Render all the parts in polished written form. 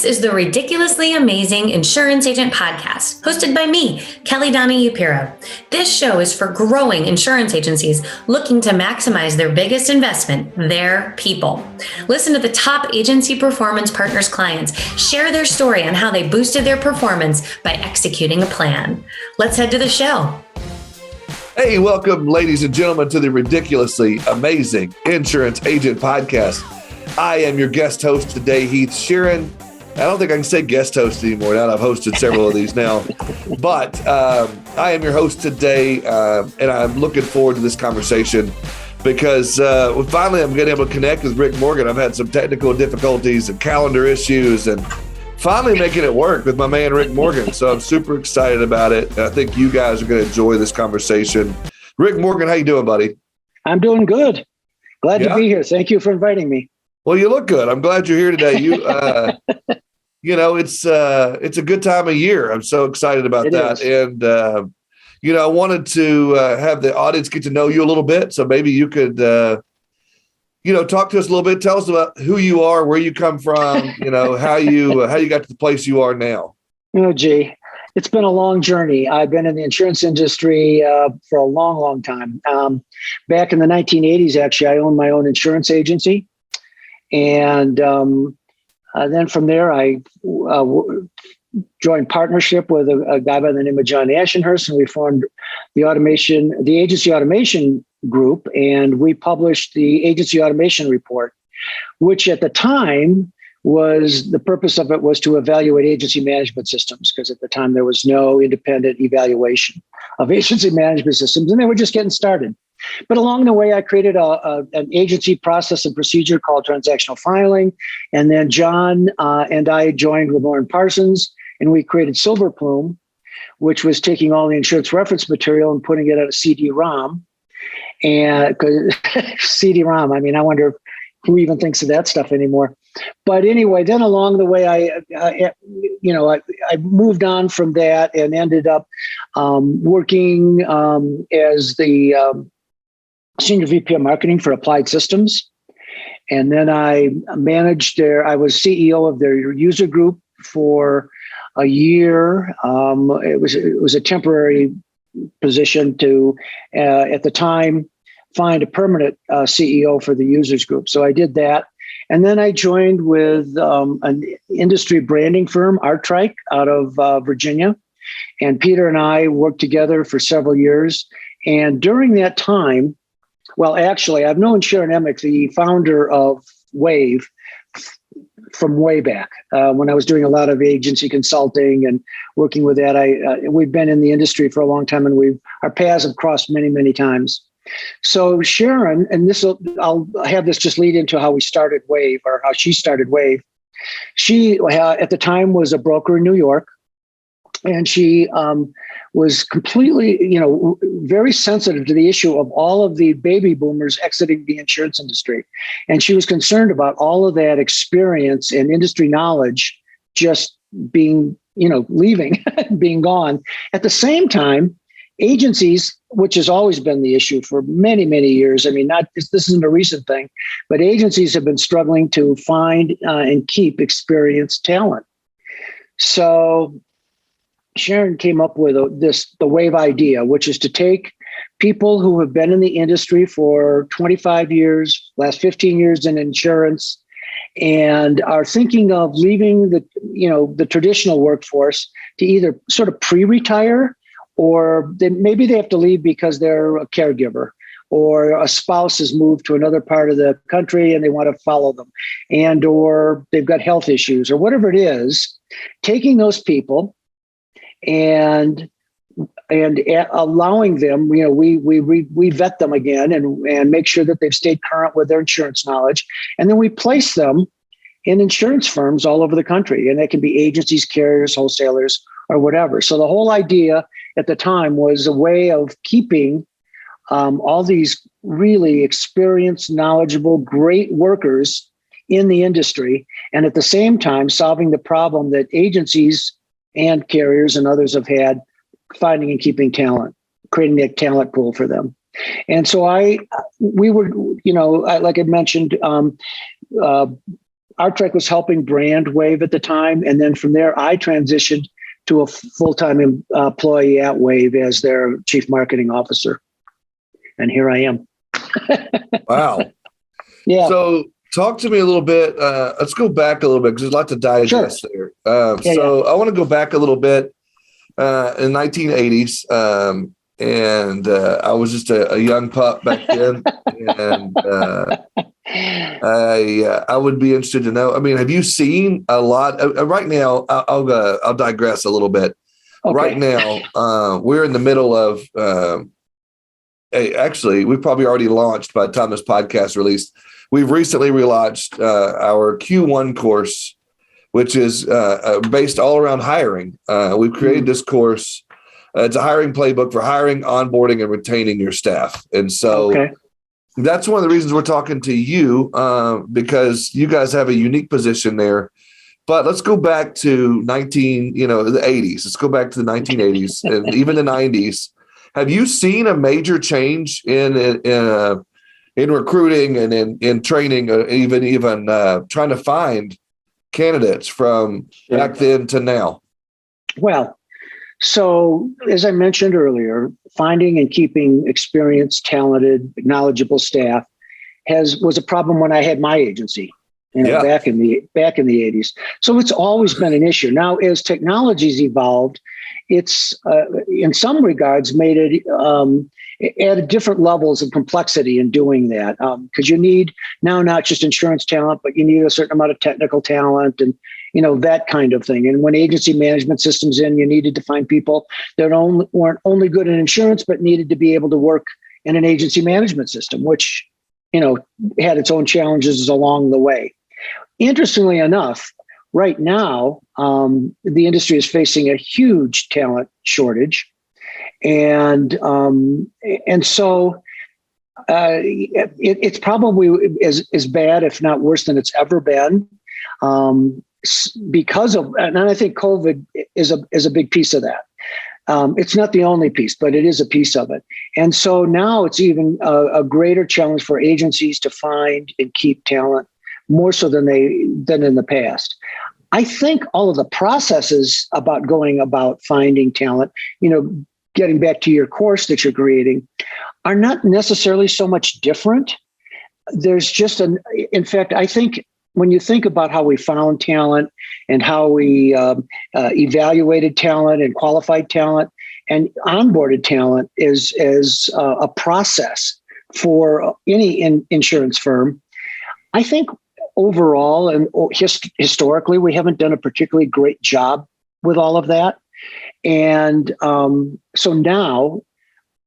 This is the Ridiculously Amazing Insurance Agent Podcast, hosted by me, Kelly Donnie Upiro. This show is for growing insurance agencies looking to maximize their biggest investment, their people. Listen to the top agency performance partners clients share their story on how they boosted their performance by executing a plan. Let's head to the show. Hey, welcome, ladies and gentlemen, to the Ridiculously Amazing Insurance Agent Podcast. I am your guest host today, Heath. Sharon, I don't think I can say guest host anymore now that I've hosted several of these now. But I am your host today, and I'm looking forward to this conversation because finally I'm getting able to connect with Rick Morgan. I've had some technical difficulties and calendar issues, and finally making it work with my man, Rick Morgan. So I'm super excited about it. And I think you guys are going to enjoy this conversation. Rick Morgan, how you doing, buddy? I'm doing good. Glad to be here. Thank you for inviting me. Well, you look good. I'm glad you're here today. It's a good time of year. I'm so excited about that. And, I wanted to have the audience get to know you a little bit. So maybe you could, talk to us a little bit. Tell us about who you are, where you come from, how you got to the place you are now. It's been a long journey. I've been in the insurance industry for a long, long time. Back in the 1980s, actually, I owned my own insurance agency. And then from there, I joined partnership with a guy by the name of John Ashenhurst, and we formed the agency automation group, and we published the agency automation report, which at the time the purpose of it was to evaluate agency management systems, because at the time there was no independent evaluation of agency management systems, and they were just getting started. But along the way, I created an agency process and procedure called transactional filing. And then John and I joined with Lauren Parsons, and we created Silver Plume, which was taking all the insurance reference material and putting it on a CD-ROM. And CD-ROM, I wonder who even thinks of that stuff anymore. But anyway, then along the way, I moved on from that and ended up working as the Senior VP of Marketing for Applied Systems. And then I was CEO of their user group for a year. It was a temporary position to, at the time, find a permanent CEO for the users group. So I did that. And then I joined with an industry branding firm, Artrike, out of Virginia. And Peter and I worked together for several years. And during that time, well, actually, I've known Sharon Emick, the founder of WAHVE, from way back when I was doing a lot of agency consulting and working with that. We've been in the industry for a long time, and our paths have crossed many, many times. So Sharon, and I'll have this just lead into how we started WAHVE, or how she started WAHVE. She, at the time, was a broker in New York, and she was completely, very sensitive to the issue of all of the baby boomers exiting the insurance industry. And she was concerned about all of that experience and industry knowledge just being, leaving, being gone. At the same time, agencies, which has always been the issue for many, many years. This isn't a recent thing, but agencies have been struggling to find and keep experienced talent. So Sharon came up with the WAHVE idea, which is to take people who have been in the industry for 25 years, last 15 years in insurance, and are thinking of leaving the traditional workforce to either sort of pre-retire, or maybe they have to leave because they're a caregiver, or a spouse has moved to another part of the country and they want to follow them, or they've got health issues, or whatever it is. Taking those people and allowing them, we vet them again and make sure that they've stayed current with their insurance knowledge. And then we place them in insurance firms all over the country. And that can be agencies, carriers, wholesalers, or whatever. So the whole idea at the time was a way of keeping all these really experienced, knowledgeable, great workers in the industry. And at the same time, solving the problem that agencies and carriers and others have had finding and keeping talent, creating a talent pool for them. And so we were, like I mentioned, Artrek was helping brand WAHVE at the time. And then from there, I transitioned to a full-time employee at WAHVE as their chief marketing officer. And here I am. Wow. Yeah. So talk to me a little bit. Let's go back a little bit because there's a lot to digest there. I want to go back a little bit in 1980s. And I was just a young pup back then. And I would be interested to know, I mean, have you seen a lot right now? I'll digress a little bit. Okay. Right now, we're in the middle of, actually, we've probably already launched by the time this podcast released. We've recently relaunched our Q1 course, which is based all around hiring. We've created this course. It's a hiring playbook for hiring, onboarding, and retaining your staff. And so that's one of the reasons we're talking to you, because you guys have a unique position there. But let's go back to the 80s. Let's go back to the 1980s and even the 90s. Have you seen a major change in recruiting and in training, even trying to find candidates from back then to now? Well, so as I mentioned earlier, finding and keeping experienced, talented, knowledgeable staff was a problem when I had my agency, back in the 80s. So it's always been an issue. Now, as technology's evolved, it's in some regards made it added different levels of complexity in doing that, because you need now not just insurance talent, but you need a certain amount of technical talent and that kind of thing. And when agency management systems you needed to find people that weren't only good in insurance, but needed to be able to work in an agency management system, which had its own challenges along the way. Interestingly enough, right now, the industry is facing a huge talent shortage. And so it's probably as bad, if not worse than it's ever been, because of, and I think COVID is a big piece of that. It's not the only piece, but it is a piece of it. And so now it's even a greater challenge for agencies to find and keep talent, more so than in the past. I think all of the processes about going about finding talent, getting back to your course that you're creating, are not necessarily so much different. There's just in fact, I think when you think about how we found talent and how we evaluated talent and qualified talent and onboarded talent is a process for any insurance firm, I think overall and historically, we haven't done a particularly great job with all of that. And so now,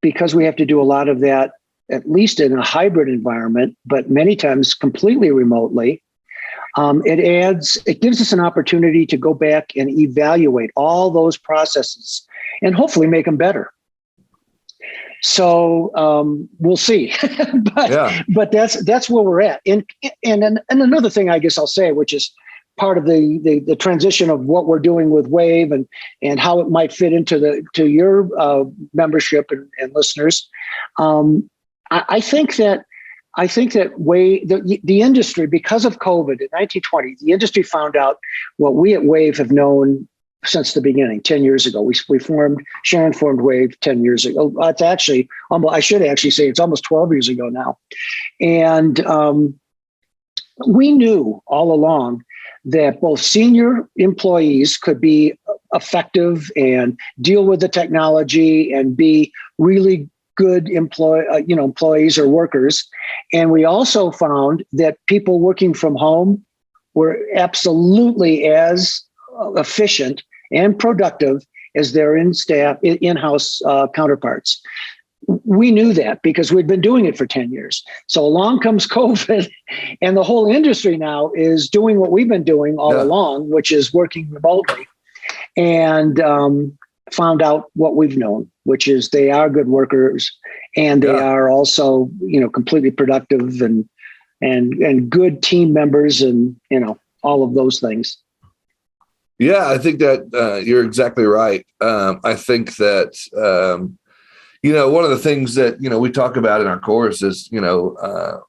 because we have to do a lot of that, at least in a hybrid environment, but many times completely remotely, it gives us an opportunity to go back and evaluate all those processes and hopefully make them better. So we'll see, but that's where we're at. And another thing I guess I'll say, which is part of the transition of what we're doing with WAHVE and how it might fit into your membership and listeners. I think that the industry, because of COVID in 1920, the industry found out what we at WAHVE have known since the beginning, 10 years ago. Sharon formed WAHVE 10 years ago. It's actually, I should actually say it's almost 12 years ago now. And we knew all along that both senior employees could be effective and deal with the technology and be really good employees or workers. And we also found that people working from home were absolutely as efficient and productive as their in-house counterparts. We knew that because we'd been doing it for 10 years. So along comes COVID, and the whole industry now is doing what we've been doing all along, which is working remotely, and found out what we've known, which is they are good workers, and they are also, completely productive and good team members, and all of those things. Yeah, I think that you're exactly right. I think that One of the things that, we talk about in our course is,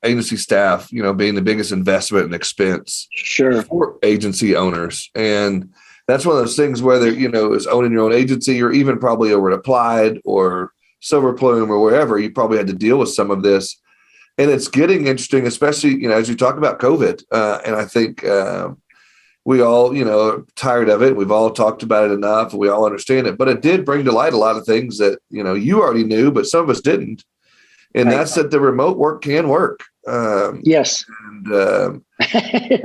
agency staff, being the biggest investment and expense Sure. for agency owners. And that's one of those things, whether, is owning your own agency or even probably over at Applied or Silver Plume or wherever, you probably had to deal with some of this. And it's getting interesting, especially, as you talk about COVID. And I think we all, are tired of it. We've all talked about it enough. We all understand it. But it did bring to light a lot of things that, you already knew, but some of us didn't. And that's that the remote work can work. Yes. And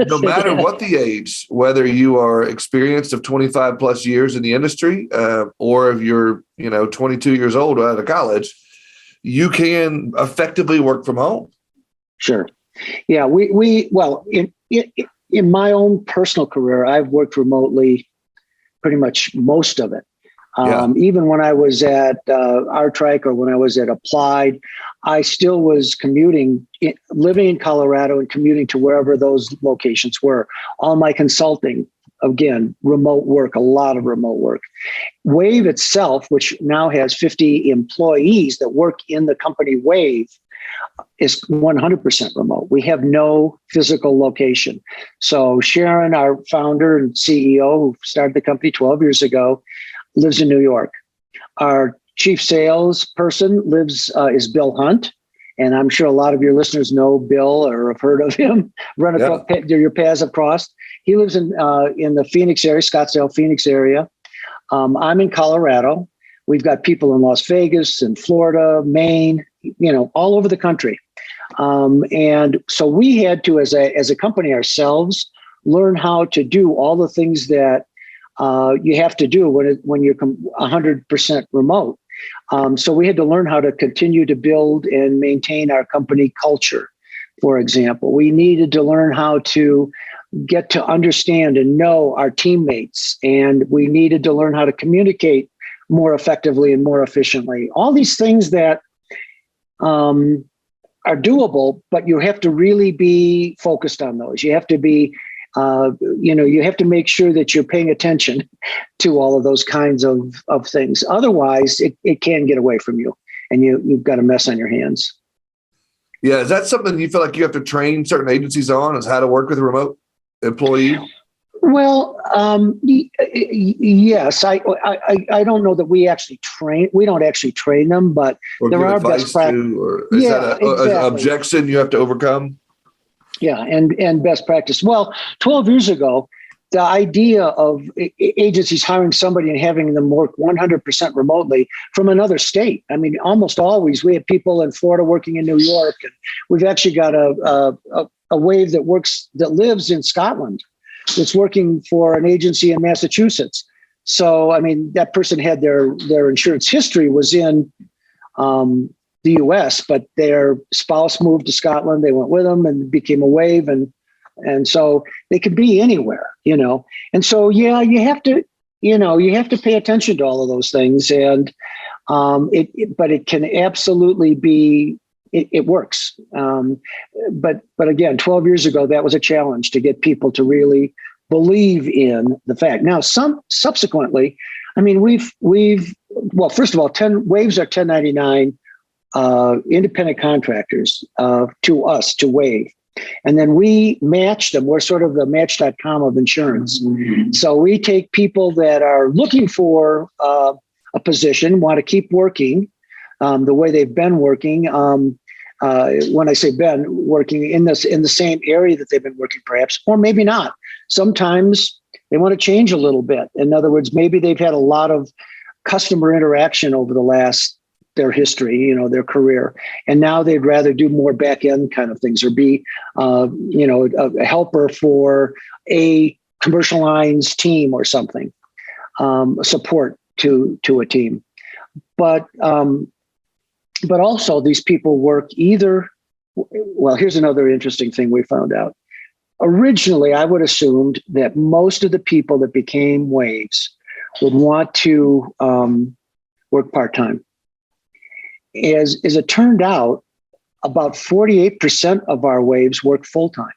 no matter what the age, whether you are experienced of 25 plus years in the industry or if you're, 22 years old out of college, you can effectively work from home. Sure. Yeah. Well, in my own personal career, I've worked remotely pretty much most of it. Even when I was at R-Trike or when I was at Applied, I still was commuting, living in Colorado and commuting to wherever those locations were. All my consulting, again, remote work, a lot of remote work. WAHVE itself, which now has 50 employees that work in the company WAHVE, is 100% remote. We have no physical location. So Sharon, our founder and CEO, who started the company 12 years ago, lives in New York. Our chief sales person is Bill Hunt. And I'm sure a lot of your listeners know Bill or have heard of him, your paths have crossed. He lives in the Phoenix area, Scottsdale, Phoenix area. I'm in Colorado. We've got people in Las Vegas and Florida, Maine, all over the country. And so we had to, as a company ourselves, learn how to do all the things that you have to do when you're 100% remote. So we had to learn how to continue to build and maintain our company culture. For example, we needed to learn how to get to understand and know our teammates, and we needed to learn how to communicate more effectively and more efficiently. All these things that are doable, but you have to really be focused on those. You have to be, you have to make sure that you're paying attention to all of those kinds of things. Otherwise, it can get away from you, and you've got a mess on your hands. Yeah, is that something you feel like you have to train certain agencies on, is how to work with a remote employee? Well, yes, I don't know that we actually train. We don't actually train them, but there are best practices. Is that an objection you have to overcome? Yeah, and best practice. Well, 12 years ago, the idea of agencies hiring somebody and having them work 100% remotely from another state. I mean, almost always we have people in Florida working in New York, and we've actually got a WAHVE that lives in Scotland. It's working for an agency in Massachusetts. So, I mean, that person had their insurance history was in the U.S., but their spouse moved to Scotland. They went with them and became a WAHVE, and so they could be anywhere, And so, yeah, you have to pay attention to all of those things, and but it can absolutely be. It works. But again, 12 years ago, that was a challenge to get people to really believe in the fact. Now, subsequently, I mean, well, first of all, WAHVEs are 1099 independent contractors to us, to WAHVE. And then we match them. We're sort of the Match.com of insurance. Mm-hmm. So we take people that are looking for a position, want to keep working the way they've been working. When I say been working in the same area that they've been working, perhaps, or maybe not. Sometimes they want to change a little bit. In other words, maybe they've had a lot of customer interaction over their history, their career, and now they'd rather do more back end kind of things, or be, a helper for a commercial lines team or something, support to a team, but also these people work either. Well, here's another interesting thing we found out. Originally, I would assumed that most of the people that became WAHVEs would want to work part-time. As it turned out, about 48% of our WAHVEs work full-time.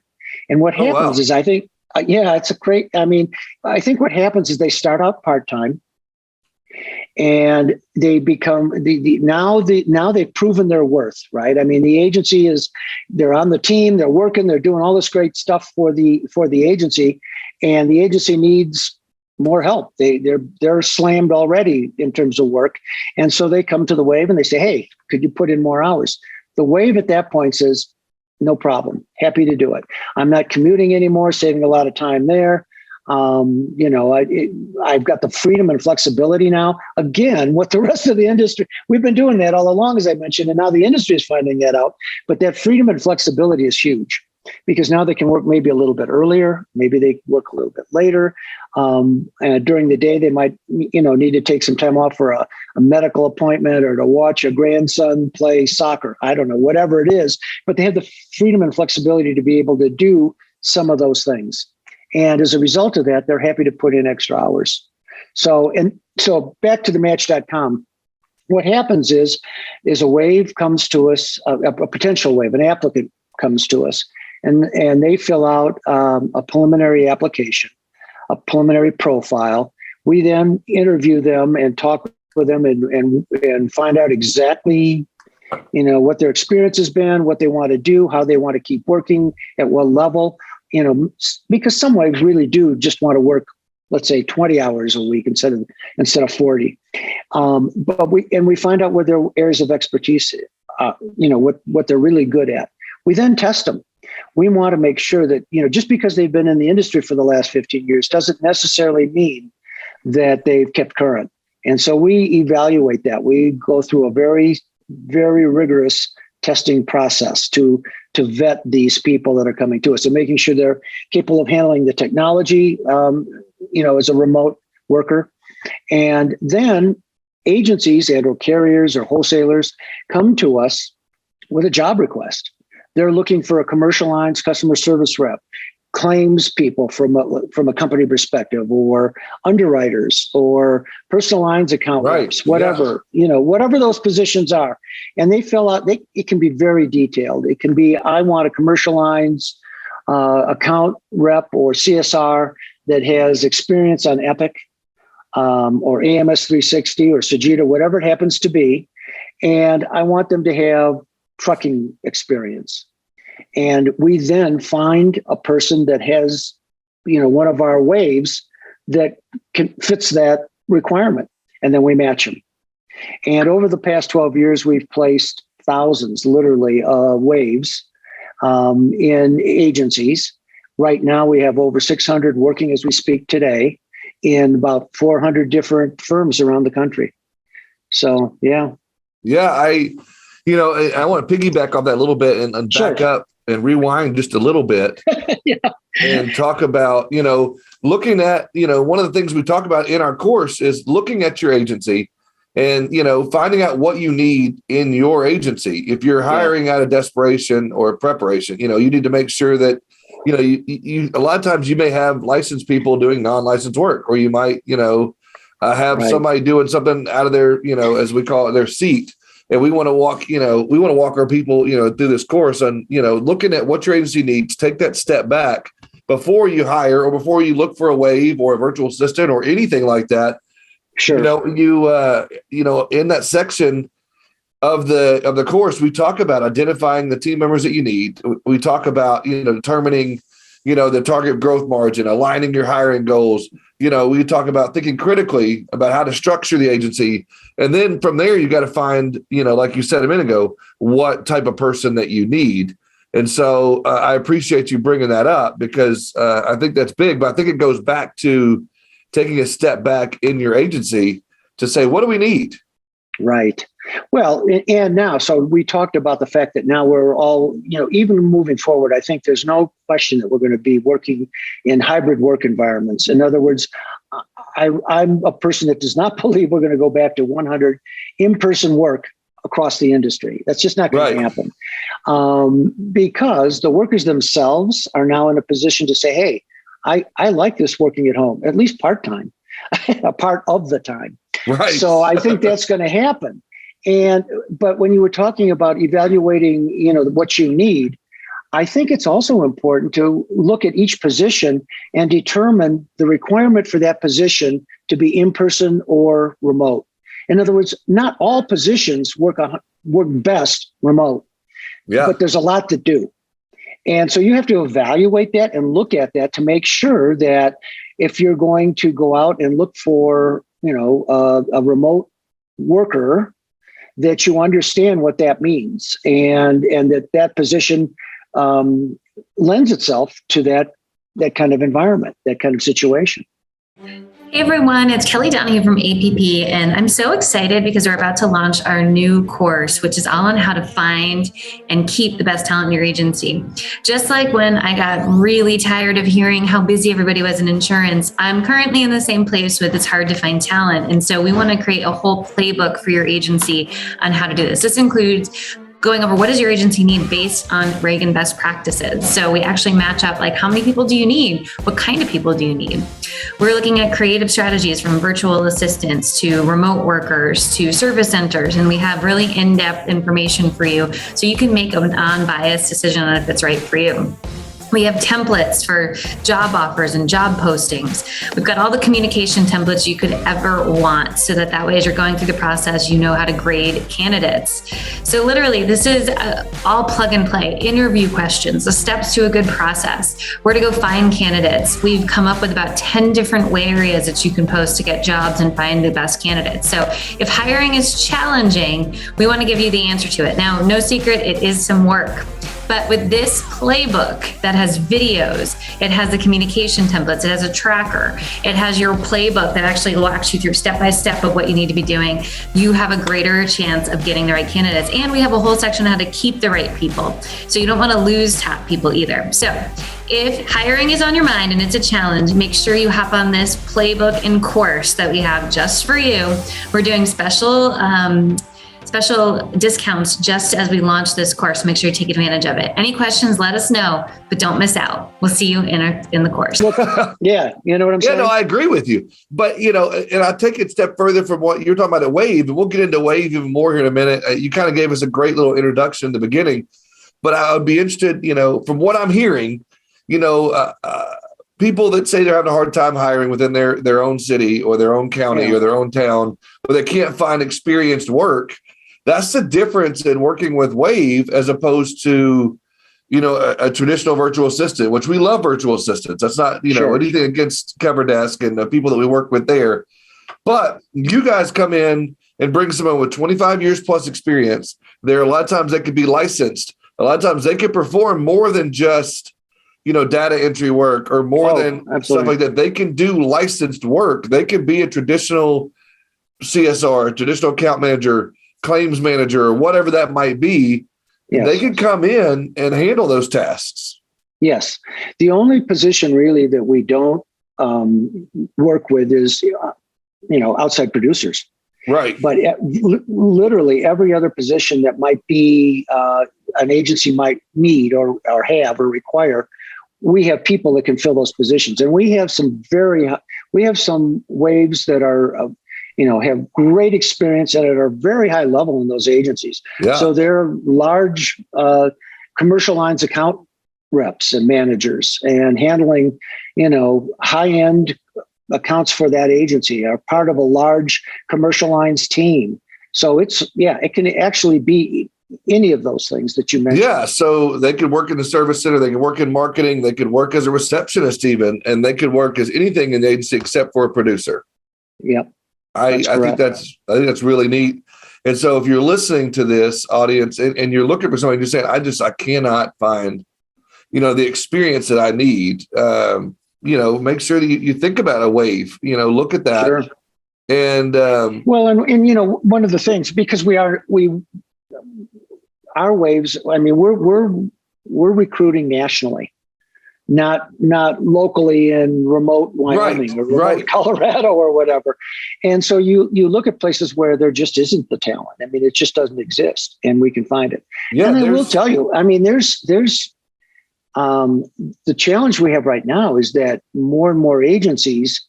And what happens is, I think, it's a great, I think what happens is they start out part-time, and they become now they've proven their worth, right? I mean, the agency they're on the team, they're working, they're doing all this great stuff for the agency, and the agency needs more help. They're slammed already in terms of work, and so they come to the WAHVE and they say, "Hey, could you put in more hours?" The WAHVE at that point says, "No problem, happy to do it. I'm not commuting anymore, saving a lot of time there. I've got the freedom and flexibility now." Again, what the rest of the industry, we've been doing that all along, as I mentioned, and now the industry is finding that out. But that freedom and flexibility is huge, because now they can work maybe a little bit earlier, maybe they work a little bit later. And during the day, they might, need to take some time off for a medical appointment or to watch a grandson play soccer. I don't know, whatever it is, but they have the freedom and flexibility to be able to do some of those things. And as a result of that, they're happy to put in extra hours. So back to the match.com. What happens is a WAHVE comes to us, a potential WAHVE, an applicant comes to us, and they fill out a preliminary application, a preliminary profile. We then interview them and talk with them and find out exactly, what their experience has been, what they want to do, how they want to keep working, at what level, because some WAHVEs really do just want to work, let's say 20 hours a week instead of 40. But we find out where their areas of expertise, what they're really good at. We then test them. We want to make sure that, just because they've been in the industry for the last 15 years doesn't necessarily mean that they've kept current. And so we evaluate that. We go through a very, very rigorous testing process to vet these people that are coming to us and making sure they're capable of handling the technology, as a remote worker. And then agencies and or carriers or wholesalers come to us with a job request. They're looking for a commercial lines customer service rep, claims people from a company perspective, or underwriters, or personal lines account reps, whatever, whatever those positions are. And they fill out, it can be very detailed. It can be, I want a commercial lines account rep or CSR that has experience on Epic or AMS 360 or Sajita, whatever it happens to be. And I want them to have trucking experience. And we then find a person that has, one of our WAHVEs that fits that requirement, and then we match them. And over the past 12 years, we've placed thousands, literally, WAHVEs in agencies. Right now, we have over 600 working as we speak today in about 400 different firms around the country. So, yeah. Yeah, I want to piggyback on that a little bit and back up and rewind just a little bit and talk about, looking at, one of the things we talk about in our course is looking at your agency and, finding out what you need in your agency. If you're hiring out of desperation or preparation, you need to make sure that, you a lot of times you may have licensed people doing non-licensed work, or you might, have somebody doing something out of their, as we call it, their seat. And we want to walk our people, through this course and, looking at what your agency needs, take that step back before you hire or before you look for a WAHVE or a virtual assistant or anything like that. Sure. In that section of the course, we talk about identifying the team members that you need. We talk about, determining, the target growth margin, aligning your hiring goals. We talk about thinking critically about how to structure the agency. And then from there, you got to find, like you said a minute ago, what type of person that you need. And so I appreciate you bringing that up, because I think that's big, but I think it goes back to taking a step back in your agency to say, what do we need? Right. Well, and now, so we talked about the fact that now we're all, even moving forward, I think there's no question that we're going to be working in hybrid work environments. In other words, I'm a person that does not believe we're going to go back to 100 in-person work across the industry. That's just not going to happen. Because the workers themselves are now in a position to say, hey, I like this working at home, at least part-time, a part of the time. Right. So I think that's going to happen. But when you were talking about evaluating, what you need, I think it's also important to look at each position and determine the requirement for that position to be in person or remote. In other words, not all positions work best remote, but there's a lot to do. And so you have to evaluate that and look at that to make sure that if you're going to go out and look for, a remote worker, that you understand what that means, and that position lends itself to that kind of environment, that kind of situation. Hey everyone, it's Kelly Donahue from APP, and I'm so excited because we're about to launch our new course, which is all on how to find and keep the best talent in your agency. Just like when I got really tired of hearing how busy everybody was in insurance, I'm currently in the same place with it's hard to find talent. And so we want to create a whole playbook for your agency on how to do this. This includes going over what does your agency need based on Reagan best practices. So we actually match up like how many people do you need? What kind of people do you need? We're looking at creative strategies from virtual assistants to remote workers to service centers. And we have really in-depth information for you so you can make an unbiased decision on if it's right for you. We have templates for job offers and job postings. We've got all the communication templates you could ever want so that way as you're going through the process, you know how to grade candidates. So literally, this is all plug and play. Interview questions, the steps to a good process, where to go find candidates. We've come up with about 10 different areas that you can post to get jobs and find the best candidates. So if hiring is challenging, we want to give you the answer to it. Now, no secret, it is some work. But with this playbook that has videos, it has the communication templates, it has a tracker, it has your playbook that actually walks you through step by step of what you need to be doing, you have a greater chance of getting the right candidates. And we have a whole section on how to keep the right people. So you don't want to lose top people either. So if hiring is on your mind and it's a challenge, make sure you hop on this playbook and course that we have just for you. We're doing special discounts just as we launch this course. Make sure you take advantage of it. Any questions, let us know, but don't miss out. We'll see you in the course. Yeah, you know what I'm saying? Yeah, no, I agree with you. But, and I take it a step further from what you're talking about at WAHVE, and we'll get into WAHVE even more here in a minute. You kind of gave us a great little introduction in the beginning, but I would be interested, from what I'm hearing, people that say they're having a hard time hiring within their own city or their own county or their own town, but they can't find experienced work. That's the difference in working with WAHVE as opposed to, a traditional virtual assistant, which we love virtual assistants. That's not, anything against Cover Desk and the people that we work with there. But you guys come in and bring someone with 25 years plus experience. There are a lot of times they could be licensed. A lot of times they can perform more than just, data entry work or more than stuff like that. They can do licensed work. They can be a traditional CSR, traditional account manager, claims manager, or whatever that might be. Yes. They can come in and handle those tasks. Yes. The only position really that we don't work with is, outside producers. Right. But literally every other position that might be an agency might need or have or require, we have people that can fill those positions. And we have some WAHVEs that are have great experience and at a very high level in those agencies. Yeah. So they're large commercial lines account reps and managers and handling, high-end accounts for that agency, are part of a large commercial lines team. So it can actually be any of those things that you mentioned. Yeah. So they could work in the service center. They could work in marketing. They could work as a receptionist even, and they could work as anything in the agency except for a producer. Yep. I think that's really neat. And so if you're listening to this audience and you're looking for somebody, you're saying, I cannot find, the experience that I need, make sure that you think about a WAHVE, look at that. Sure. And one of the things, because our WAHVEs, we're recruiting nationally. Not locally in remote Wyoming or remote Colorado or whatever. And so you look at places where there just isn't the talent. It just doesn't exist, and we can find it. Yeah, and I will tell you, there's the challenge we have right now is that more and more agencies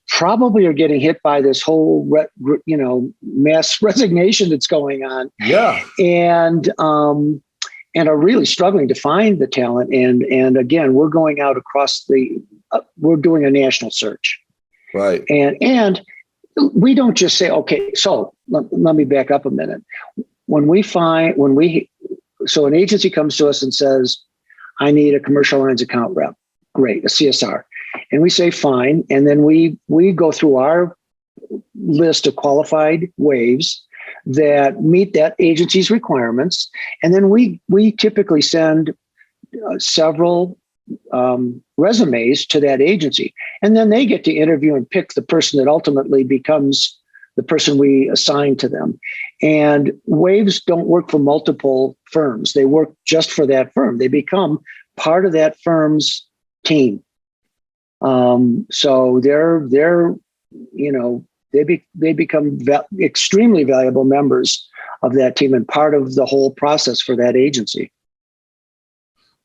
probably are getting hit by this whole mass resignation that's going on. Yeah. And are really struggling to find the talent. And again, we're going out across we're doing a national search. Right. And we don't just say, okay, so let me back up a minute. So an agency comes to us and says, I need a commercial lines account rep. Great, a CSR. And we say, fine. And then we go through our list of qualified WAHVEs that meet that agency's requirements. And then we typically send several resumes to that agency. And then they get to interview and pick the person that ultimately becomes the person we assign to them. And WAHVEs don't work for multiple firms. They work just for that firm. They become part of that firm's team. So they become extremely valuable members of that team and part of the whole process for that agency.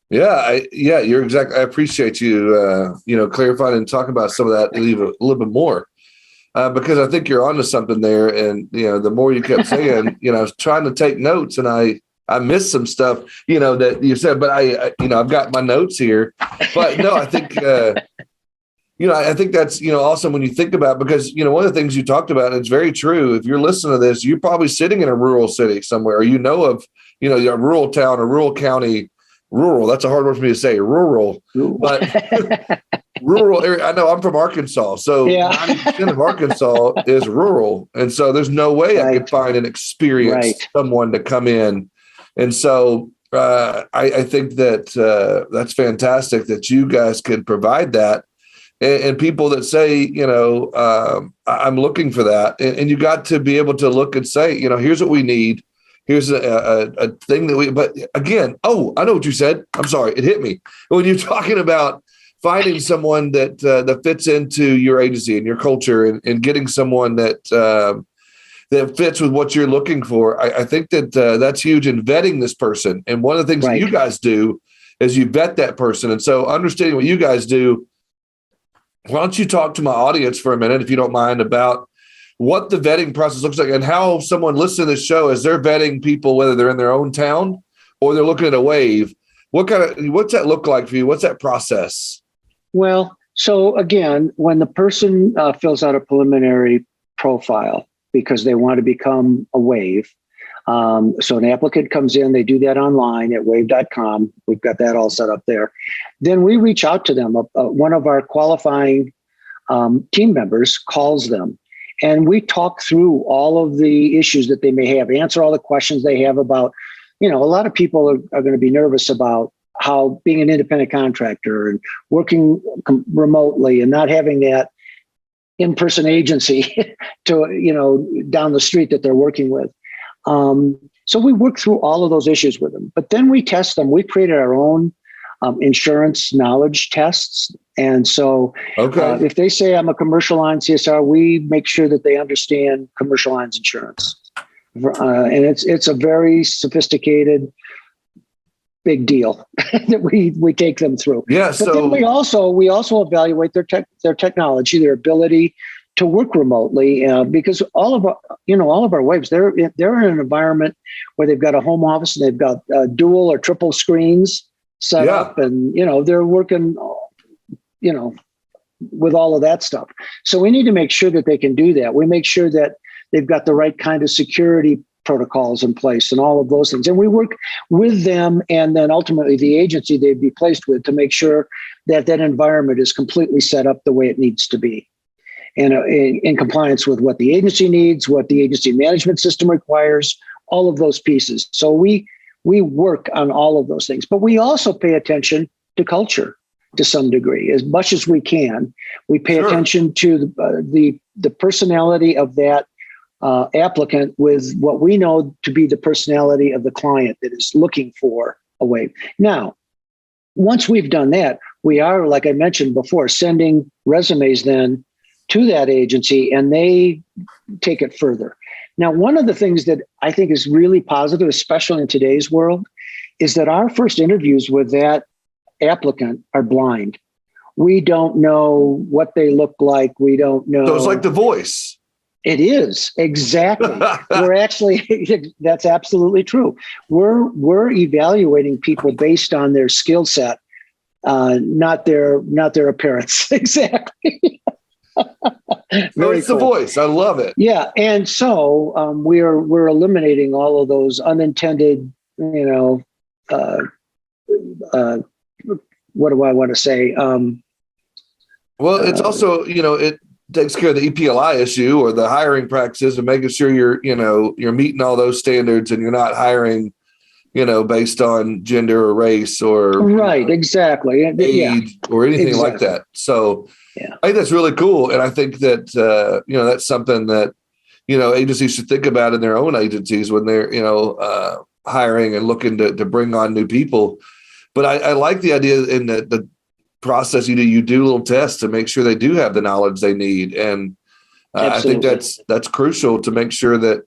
Yeah, you're exactly. I appreciate you, clarifying and talking about some of that a little bit more, because I think you're onto something there. And the more you kept saying, I was trying to take notes, and I missed some stuff, that you said. But I've got my notes here. But no, I think, I think that's awesome when you think about, because one of the things you talked about, and it's very true. If you're listening to this, you're probably sitting in a rural city somewhere, or of a rural town, a rural county. Rural, that's a hard word for me to say, rural, but rural area. I know I'm from Arkansas, so 90% of Arkansas is rural. And so there's no way I could find an experienced someone to come in. And so I think that that's fantastic that you guys can provide that. And people that say, I'm looking for that. And you got to be able to look and say, here's what we need. Here's a thing that but again, I know what you said. I'm sorry. It hit me. When you're talking about finding someone that fits into your agency and your culture and getting someone that fits with what you're looking for, I think that that's huge in vetting this person. And one of the things that you guys do is you vet that person. And so understanding what you guys do, why don't you talk to my audience for a minute, if you don't mind, about what the vetting process looks like and how someone listening to this show, as they're vetting people, whether they're in their own town or they're looking at a WAHVE, what's that look like for you? What's that process? Well, so again, when the person fills out a preliminary profile because they want to become a WAHVE, so an applicant comes in, they do that online at wave.com. We've got that all set up there. Then we reach out to them. One of our qualifying team members calls them. And we talk through all of the issues that they may have, answer all the questions they have about, a lot of people are going to be nervous about how being an independent contractor and working remotely and not having that in-person agency to, down the street that they're working with. So we work through all of those issues with them, but then we test them. We created our own insurance knowledge tests. And so if they say I'm a commercial line CSR, we make sure that they understand commercial lines insurance. And it's a very sophisticated, big deal that we take them through. Yeah. But then we also evaluate their technology, their ability to work remotely, because all of our WAHVEs, they're in an environment where they've got a home office and they've got dual or triple screens set up, and they're working with all of that stuff. So we need to make sure that they can do that. We make sure that they've got the right kind of security protocols in place and all of those things. And we work with them and then ultimately the agency they'd be placed with to make sure that environment is completely set up the way it needs to be. And in compliance with what the agency needs, what the agency management system requires, all of those pieces. So we work on all of those things, but we also pay attention to culture to some degree, as much as we can. We pay attention to the personality of that applicant with what we know to be the personality of the client that is looking for a WAHVE. Now, once we've done that, we are, like I mentioned before, sending resumes then to that agency, and they take it further. Now, one of the things that I think is really positive, especially in today's world, is that our first interviews with that applicant are blind. We don't know what they look like. We don't know. So it's like The Voice. It is, exactly. We're actually, that's absolutely true. We're evaluating people based on their skill set, not their appearance. Exactly. So it's the voice. I love it. Yeah, and so we're eliminating all of those unintended, uh, what do I want to say? Well, it's also, it takes care of the EPLI issue or the hiring practices and making sure you're meeting all those standards and you're not hiring, based on gender or race or right, exactly, age or anything like that. So I think that's really cool. And I think that, that's something that, agencies should think about in their own agencies when they're, hiring and looking to bring on new people. But I like the idea in the process you do little tests to make sure they do have the knowledge they need. And I think that's crucial to make sure that,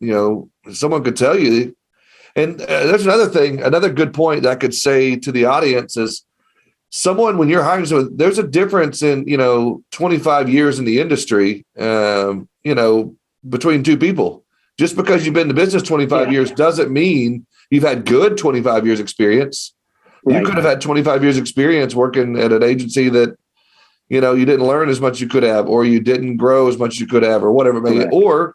someone could tell you. And there's another good point that I could say to the audience is someone, when you're hiring someone, there's a difference in, 25 years in the industry, between two people. Just because you've been in the business 25 years doesn't mean you've had good 25 years experience. Right. You could have had 25 years experience working at an agency that, you didn't learn as much as you could have, or you didn't grow as much as you could have, or whatever it may be. Or,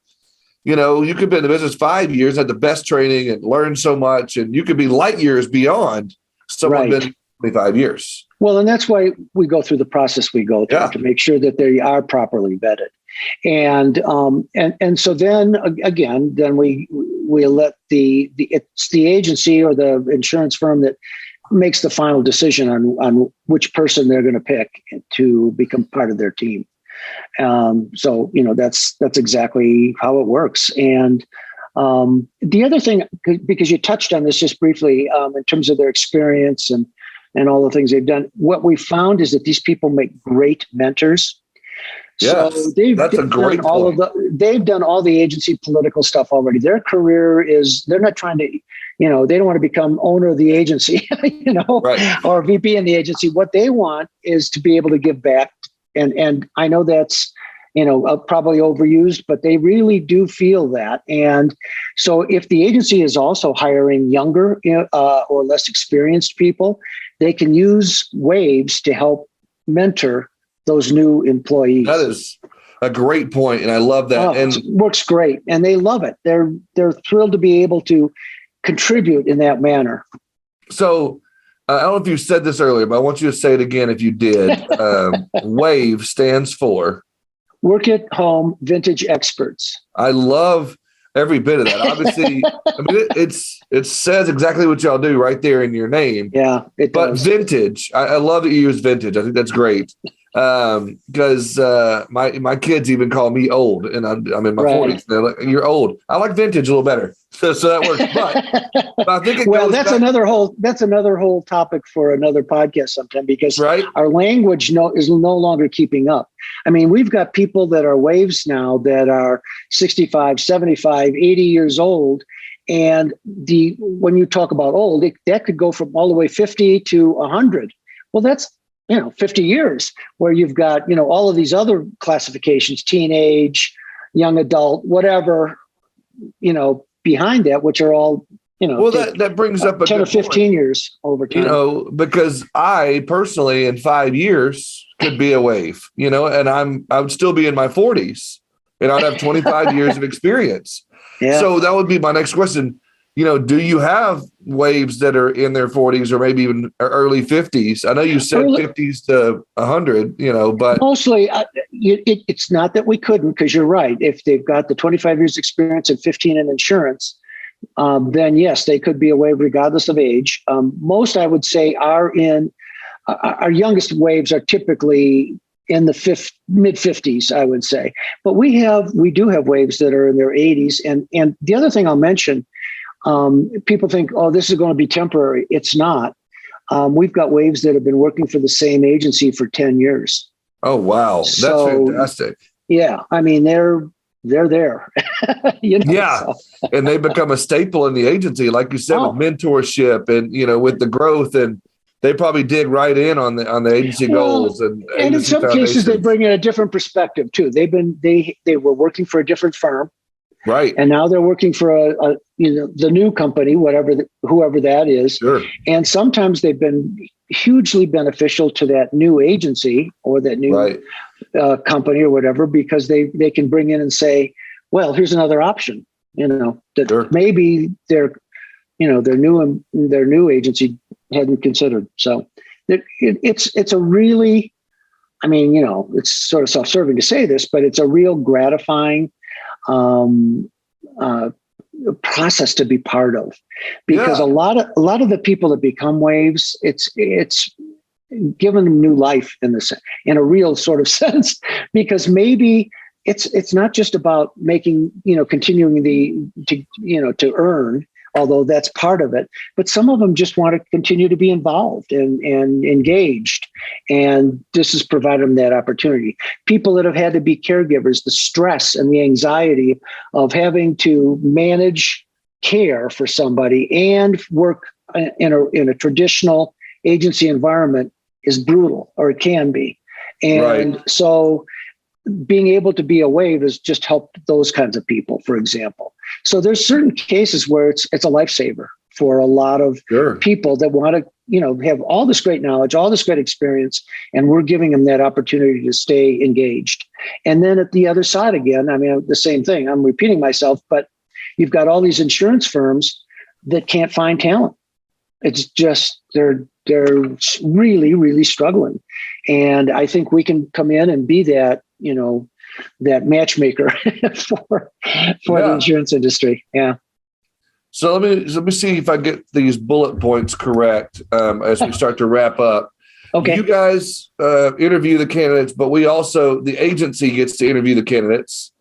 you could be in the business 5 years, had the best training and learned so much, and you could be light years beyond someone been 25 years. Well, and that's why we go through the process we go through to make sure that they are properly vetted. And so then again, we let it's the agency or the insurance firm that makes the final decision on which person they're going to pick to become part of their team. So that's exactly how it works. And the other thing, because you touched on this just briefly, in terms of their experience and all the things they've done, what we found is that these people make great mentors. Yes, so they've done all the agency political stuff already. Their career they're not trying to, they don't want to become owner of the agency, or VP in the agency. What they want is to be able to give back. And I know that's, probably overused, but they really do feel that. And so if the agency is also hiring younger or less experienced people, they can use WAHVES to help mentor those new employees. That is a great point, and I love that. And it works great, and they love it. They're thrilled to be able to contribute in that manner. So I don't know if you said this earlier, but I want you to say it again if you did. WAHVE stands for Work at Home Vintage Experts. I love every bit of that. Obviously, it says exactly what y'all do right there in your name. Yeah, it but does. Vintage, I love that you use vintage. I think that's great. Because my kids even call me old, and I'm in my 40s. They're like, "You're old." I like vintage a little better, so that works. But I think that's another whole topic for another podcast sometime, because our language is no longer keeping up. I mean, we've got people that are WAHVES now that are 65, 75, 80 years old, and when you talk about old, that could go from all the way 50 to 100. Well, that's 50 years, where you've got, all of these other classifications, teenage, young adult, whatever, behind that, which are all, well, that brings up a 10 or 15 point. Years over time. Because I personally, in 5 years, could be a WAHVE, and I would still be in my 40s, and I'd have 25 years of experience. Yeah. So that would be my next question. Do you have WAHVES that are in their 40s or maybe even early 50s? I know you said 50s to 100, but mostly it's not that we couldn't, because you're right. If they've got the 25 years experience and 15 in insurance, then yes, they could be a WAHVE regardless of age. Most, I would say, are in our youngest WAHVES are typically in the mid 50s, I would say. But we do have WAHVES that are in their 80s. And the other thing I'll mention, people think, oh, this is going to be temporary. It's not. We've got WAHVES that have been working for the same agency for 10 years. Oh, wow. That's fantastic. Yeah. I mean, they're there. Yeah. So. And they become a staple in the agency, like you said, with mentorship and, with the growth, and they probably dig right in on the agency goals. And in some cases, they bring in a different perspective too. They were working for a different firm. Right. And now they're working for the new company, whoever that is. Sure. And sometimes they've been hugely beneficial to that new agency or that new company or whatever, because they can bring in and say, well, here's another option, that Sure. maybe their new agency hadn't considered. So it's a really, it's sort of self-serving to say this, but it's a real gratifying process to be part of, because a lot of the people that become WAHVEs, it's given them new life in a real sort of sense, because maybe it's not just about making, continuing to earn, although that's part of it, but some of them just want to continue to be involved and engaged. And this has provided them that opportunity. People that have had to be caregivers, the stress and the anxiety of having to manage care for somebody and work in a traditional agency environment is brutal, or it can be. And so being able to be a WAHVE has just helped those kinds of people, for example. So there's certain cases where it's a lifesaver for a lot of people that want to, have all this great knowledge, all this great experience, and we're giving them that opportunity to stay engaged. And then at the other side again, the same thing, I'm repeating myself, but you've got all these insurance firms that can't find talent. It's just, they're really, really struggling. And I think we can come in and be that, that matchmaker for the insurance industry. Yeah. So let me see if I get these bullet points correct as we start to wrap up. Okay. You guys interview the candidates, but the agency gets to interview the candidates.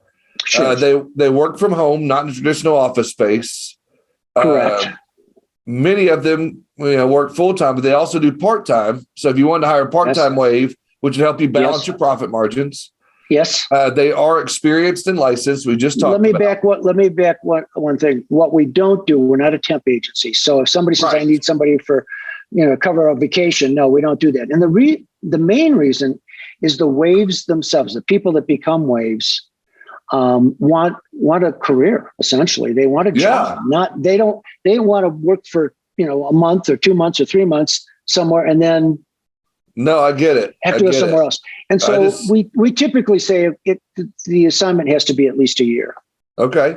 Sure. They work from home, not in a traditional office space. Correct. Many of them work full-time, but they also do part-time. So if you wanted to hire a part-time WAHVE, which would help you balance your profit margins. Yes. They are experienced and licensed. We just talked Let me back one thing. What we don't do, we're not a temp agency. So if somebody says, I need somebody for, cover a vacation, no, we don't do that. And the main reason is the WAHVEs themselves, the people that become WAHVEs, want a career. Essentially, they want a job. They don't want to work for a month or 2 months or 3 months somewhere and then no, I get it. Have to go somewhere else. And so we typically say the assignment has to be at least a year. Okay.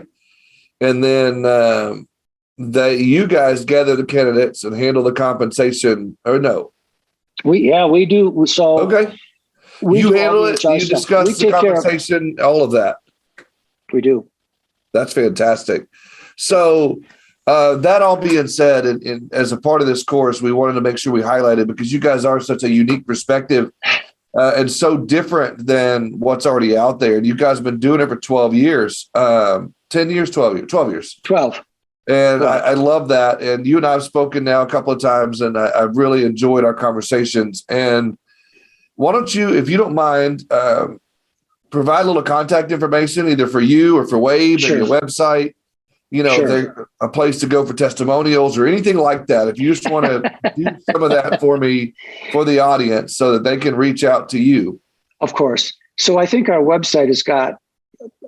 And then you guys gather the candidates and handle the compensation, or no? We do. So okay. You handle it. You discuss the compensation, all of that. We do. That's fantastic. So that all being said, and as a part of this course, we wanted to make sure we highlighted, because you guys are such a unique perspective and so different than what's already out there. And you guys have been doing it for 12 years, 10 years, 12 years, 12 years. 12. And I love that. And you and I have spoken now a couple of times, and I've really enjoyed our conversations. And why don't you, if you don't mind, provide a little contact information, either for you or for WAHVE and your website. A place to go for testimonials or anything like that. If you just want to do some of that for me, for the audience, so that they can reach out to you. Of course. So I think our website has got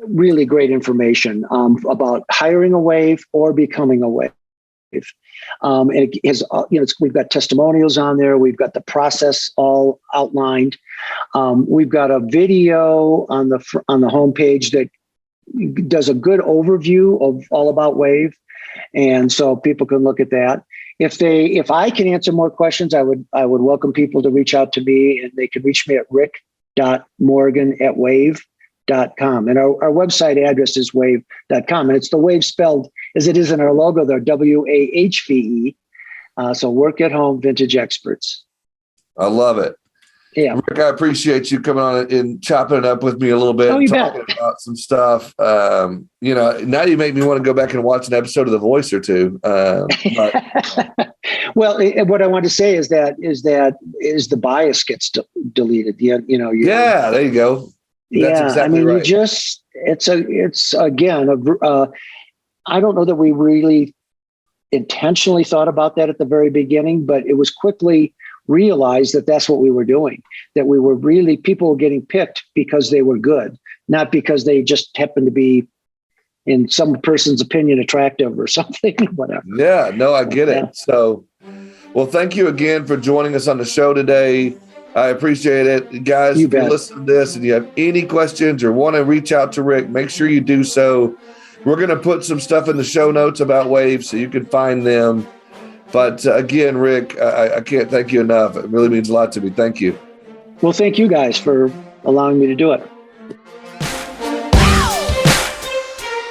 really great information about hiring a WAHVE or becoming a WAHVE. And it has, we've got testimonials on there. We've got the process all outlined. We've got a video on the homepage that does a good overview of all about WAHVE. And so people can look at that. If I can answer more questions, I would welcome people to reach out to me, and they can reach me at rick.morgan@wahve.com. And our website address is wahve.com. And it's the WAHVE spelled as it is in our logo there, WAHVE. So work at home, vintage experts. I love it. Yeah. Rick, I appreciate you coming on and chopping it up with me a little bit, talking about some stuff. Now you make me want to go back and watch an episode of The Voice or two. Well, what I want to say is that the bias gets deleted. There you go. That's exactly right. It's again, I don't know that we really intentionally thought about that at the very beginning, but it was quickly realized that that's what we were doing, that we were really, people were getting picked because they were good, not because they just happened to be, in some person's opinion, attractive or something, whatever. Yeah, no, I get it. So, well, thank you again for joining us on the show today. I appreciate it. Guys, You if you bet. listen to this and you have any questions or want to reach out to Rick, make sure you do so. We're going to put some stuff in the show notes about WAHVE so you can find them. But again, Rick, I can't thank you enough. It really means a lot to me. Thank you. Well, thank you guys for allowing me to do it.